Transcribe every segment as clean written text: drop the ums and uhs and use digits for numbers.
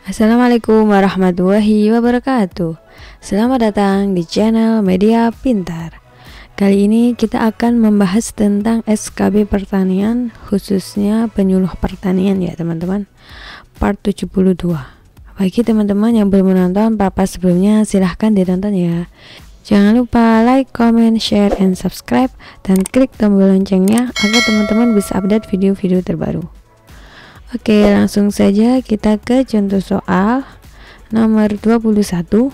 Assalamualaikum warahmatullahi wabarakatuh. Selamat datang di channel Media Pintar. Kali ini kita akan membahas tentang SKB pertanian, khususnya penyuluh pertanian ya teman-teman, part 72. Bagi teman-teman yang belum menonton part sebelumnya, silahkan ditonton ya. Jangan lupa like, comment, share, and subscribe, dan klik tombol loncengnya agar teman-teman bisa update video-video terbaru. Oke, langsung saja kita ke contoh soal nomor 21.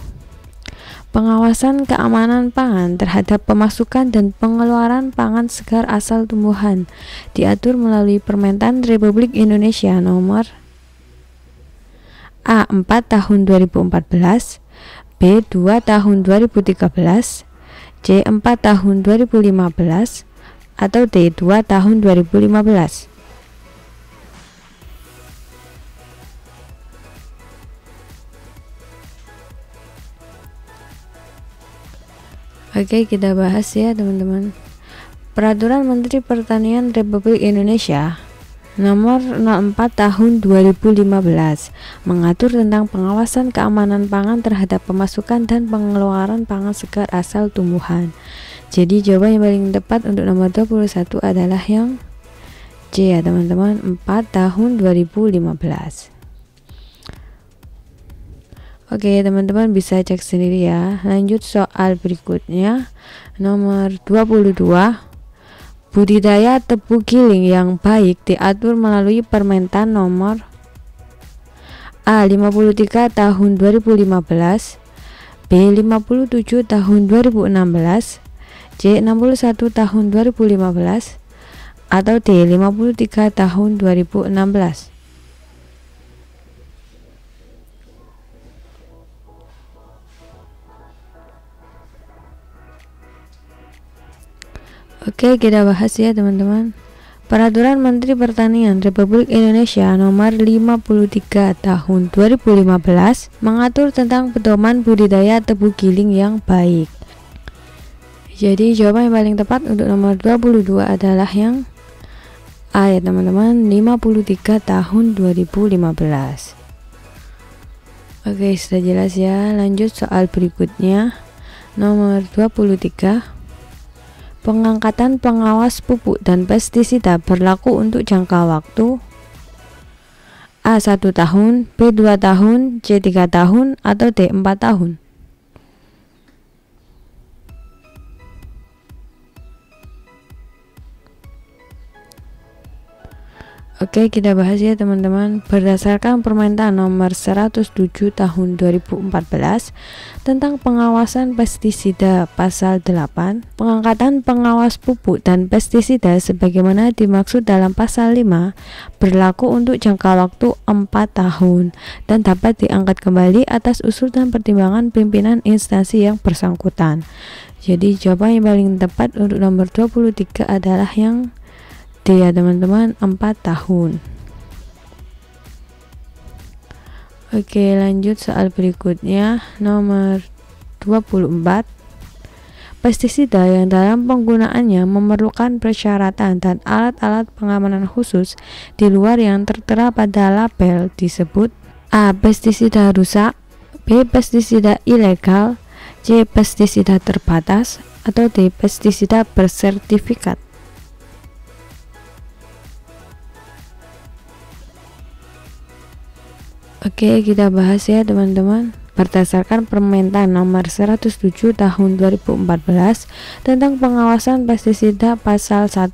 Pengawasan keamanan pangan terhadap pemasukan dan pengeluaran pangan segar asal tumbuhan diatur melalui Permentan Republik Indonesia nomor A4 tahun 2014, B2 tahun 2013, C4 tahun 2015, atau D2 tahun 2015. Oke, kita bahas ya teman-teman. Peraturan Menteri Pertanian Republik Indonesia nomor 04 tahun 2015 mengatur tentang pengawasan keamanan pangan terhadap pemasukan dan pengeluaran pangan segar asal tumbuhan. Jadi jawaban yang paling tepat untuk nomor 21 adalah yang C ya teman-teman, 4 tahun 2015. Oke teman-teman, bisa cek sendiri ya. Lanjut soal berikutnya nomor 22. Budidaya tebu giling yang baik diatur melalui Permentan nomor A53 tahun 2015, B57 tahun 2016, C61 tahun 2015, atau D53 tahun 2016. Oke, kita bahas ya teman-teman. Peraturan Menteri Pertanian Republik Indonesia nomor 53 tahun 2015 mengatur tentang pedoman budidaya tebu giling yang baik. Jadi jawaban yang paling tepat untuk nomor 22 adalah yang A ya teman-teman, 53 tahun 2015. Oke, sudah jelas ya. Lanjut soal berikutnya nomor 23. Pengangkatan pengawas pupuk dan pestisida berlaku untuk jangka waktu A1 tahun, B2 tahun, C3 tahun, atau D4 tahun. Oke, kita bahas ya teman-teman. Berdasarkan Permentan nomor 107 tahun 2014 tentang pengawasan pestisida pasal 8, pengangkatan pengawas pupuk dan pestisida sebagaimana dimaksud dalam pasal 5 berlaku untuk jangka waktu 4 tahun dan dapat diangkat kembali atas usul dan pertimbangan pimpinan instansi yang bersangkutan. Jadi jawaban yang paling tepat untuk nomor 23 adalah yang D ya teman-teman, 4 tahun. Oke, lanjut soal berikutnya nomor 24. Pestisida yang dalam penggunaannya memerlukan persyaratan dan alat-alat pengamanan khusus di luar yang tertera pada label disebut A. Pestisida rusak, B. Pestisida ilegal, C. Pestisida terbatas, atau D. Pestisida bersertifikat. Oke, kita bahas ya teman-teman. Berdasarkan Permentan nomor 107 tahun 2014 tentang pengawasan pestisida pasal 1,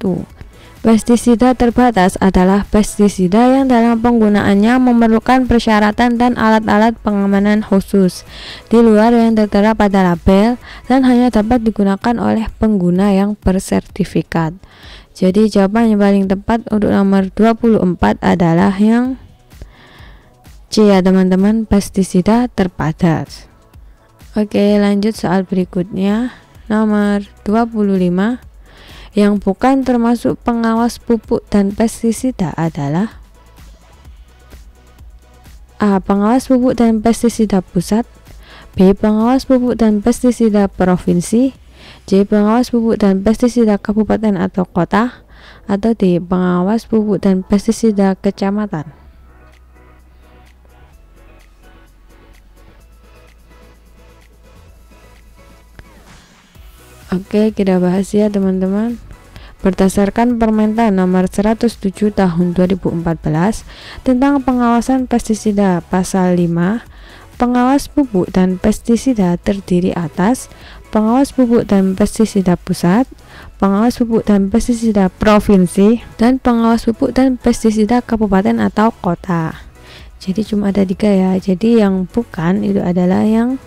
pestisida terbatas adalah pestisida yang dalam penggunaannya memerlukan persyaratan dan alat-alat pengamanan khusus di luar yang tertera pada label dan hanya dapat digunakan oleh pengguna yang bersertifikat. Jadi jawaban yang paling tepat untuk nomor 24 adalah yang C ya teman-teman, pestisida terbatas. Oke, lanjut soal berikutnya nomor 25. Yang bukan termasuk pengawas pupuk dan pestisida adalah A. Pengawas pupuk dan pestisida pusat, B. Pengawas pupuk dan pestisida provinsi, C. Pengawas pupuk dan pestisida kabupaten atau kota, atau D. Pengawas pupuk dan pestisida kecamatan. Oke, kita bahas ya teman-teman. Berdasarkan Permentan nomor 107 tahun 2014 tentang pengawasan pestisida pasal 5, pengawas pupuk dan pestisida terdiri atas pengawas pupuk dan pestisida pusat, pengawas pupuk dan pestisida provinsi, dan pengawas pupuk dan pestisida kabupaten atau kota. Jadi cuma ada 3 ya. Jadi yang bukan itu adalah yang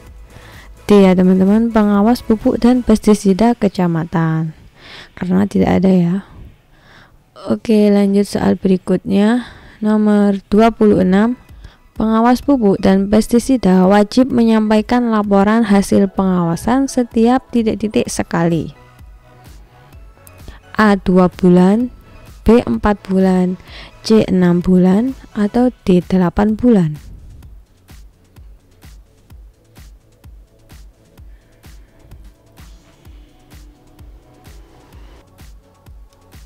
D ya teman-teman, pengawas pupuk dan pestisida kecamatan, karena tidak ada ya. Oke, lanjut soal berikutnya. Nomor 26, pengawas pupuk dan pestisida wajib menyampaikan laporan hasil pengawasan setiap titik-titik sekali. A 2 bulan, B 4 bulan, C 6 bulan, atau D 8 bulan.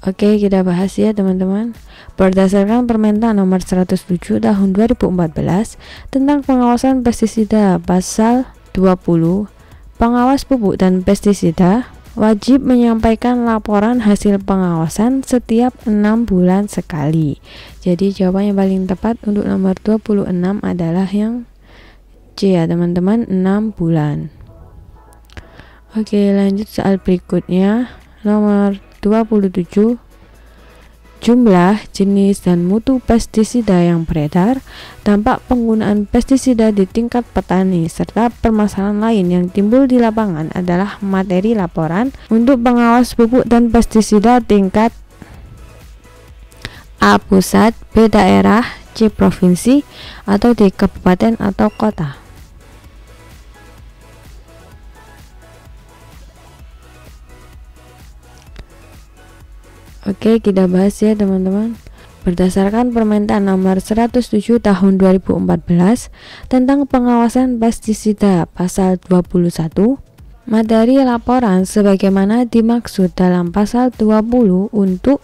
Oke, kita bahas ya teman-teman. Berdasarkan Permentan nomor 107 tahun 2014 tentang pengawasan pestisida pasal 20, pengawas pupuk dan pestisida wajib menyampaikan laporan hasil pengawasan setiap 6 bulan sekali. Jadi jawaban yang paling tepat untuk nomor 26 adalah yang C ya teman-teman, 6 bulan. Oke, lanjut soal berikutnya. Nomor 27, jumlah, jenis, dan mutu pestisida yang beredar, dampak penggunaan pestisida di tingkat petani, serta permasalahan lain yang timbul di lapangan adalah materi laporan untuk pengawas pupuk dan pestisida tingkat A pusat, B daerah, C provinsi, atau D kabupaten atau kota. Oke, kita bahas ya teman-teman. Berdasarkan Permentan nomor 107 tahun 2014 tentang pengawasan pestisida pasal 21, materi laporan sebagaimana dimaksud dalam pasal 20 untuk,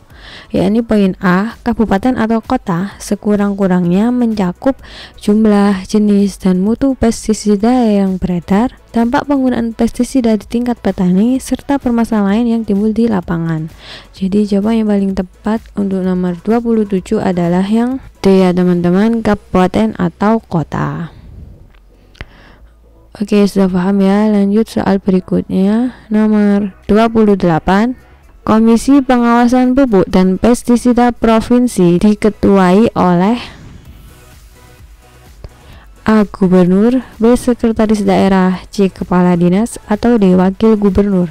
yakni poin A, kabupaten atau kota sekurang-kurangnya mencakup jumlah, jenis, dan mutu pestisida yang beredar, dampak penggunaan pestisida di tingkat petani, serta permasalahan lain yang timbul di lapangan. Jadi jawaban yang paling tepat untuk nomor 27 adalah yang D ya teman-teman, kabupaten atau kota. Oke, sudah paham ya. Lanjut soal berikutnya. Nomor 28, Komisi Pengawasan Pupuk dan Pestisida Provinsi diketuai oleh A. Gubernur, B. Sekretaris Daerah, C. Kepala Dinas, atau D. Wakil Gubernur.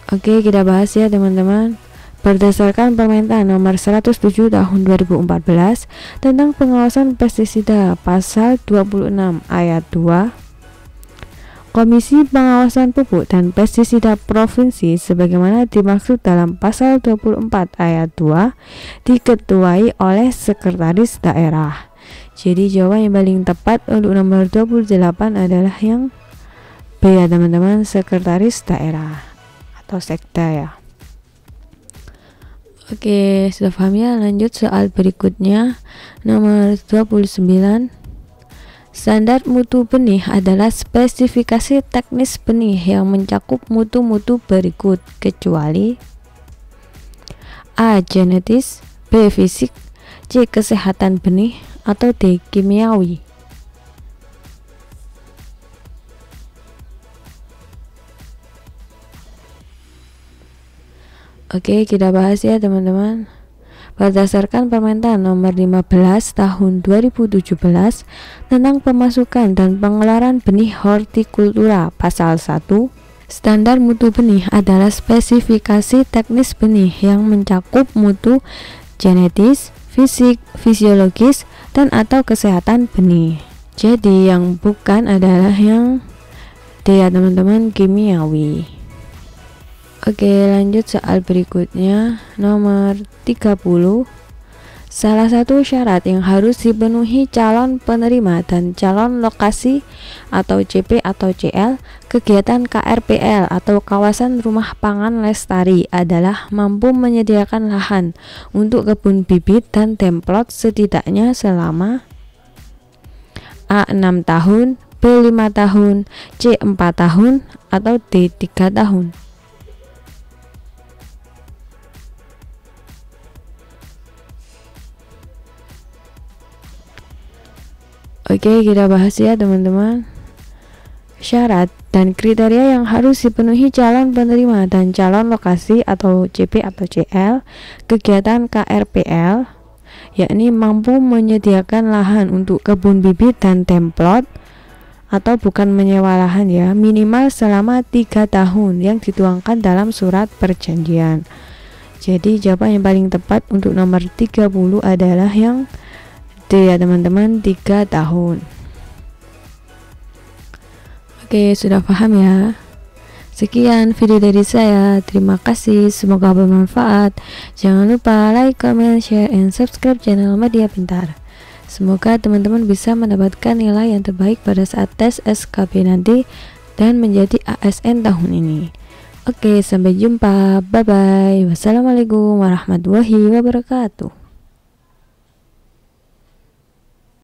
Oke, kita bahas ya teman-teman. Berdasarkan Permentan nomor 107 tahun 2014 tentang pengawasan pestisida pasal 26 ayat 2, Komisi Pengawasan Pupuk dan Pestisida Provinsi sebagaimana dimaksud dalam pasal 24 ayat 2 diketuai oleh Sekretaris Daerah. Jadi jawaban yang paling tepat untuk nomor 28 adalah yang B ya teman-teman, Sekretaris Daerah atau Sekda ya. Oke, sudah paham ya. Lanjut soal berikutnya. Nomor 29, standar mutu benih adalah spesifikasi teknis benih yang mencakup mutu-mutu berikut kecuali A. genetis, B. fisik, C. kesehatan benih, atau D. kimiawi. Oke, kita bahas ya teman-teman. Berdasarkan Permentan nomor 15 tahun 2017 tentang pemasukan dan pengeluaran benih hortikultura pasal 1, standar mutu benih adalah spesifikasi teknis benih yang mencakup mutu genetis, fisik, fisiologis, dan atau kesehatan benih. Jadi yang bukan adalah yang D ya teman-teman, kimiawi. Oke, lanjut soal berikutnya. Nomor 30, salah satu syarat yang harus dipenuhi calon penerima dan calon lokasi atau CP atau CL kegiatan KRPL atau kawasan rumah pangan lestari adalah mampu menyediakan lahan untuk kebun bibit dan templot setidaknya selama A 6 tahun, B 5 tahun, C 4 tahun, atau D 3 tahun? Oke, kita bahas ya teman-teman. Syarat dan kriteria yang harus dipenuhi calon penerima dan calon lokasi atau CP atau CL kegiatan KRPL, yakni mampu menyediakan lahan untuk kebun bibit dan templot, atau bukan menyewa lahan ya, minimal selama 3 tahun yang dituangkan dalam surat perjanjian. Jadi jawaban yang paling tepat untuk nomor 30 adalah yang D ya teman-teman, 3 tahun. Oke, sudah paham ya? Sekian video dari saya. Terima kasih, semoga bermanfaat. Jangan lupa like, comment, share, and subscribe channel Media Pintar. Semoga teman-teman bisa mendapatkan nilai yang terbaik pada saat tes SKB nanti dan menjadi ASN tahun ini. Oke, sampai jumpa. Bye-bye. Wassalamualaikum warahmatullahi wabarakatuh.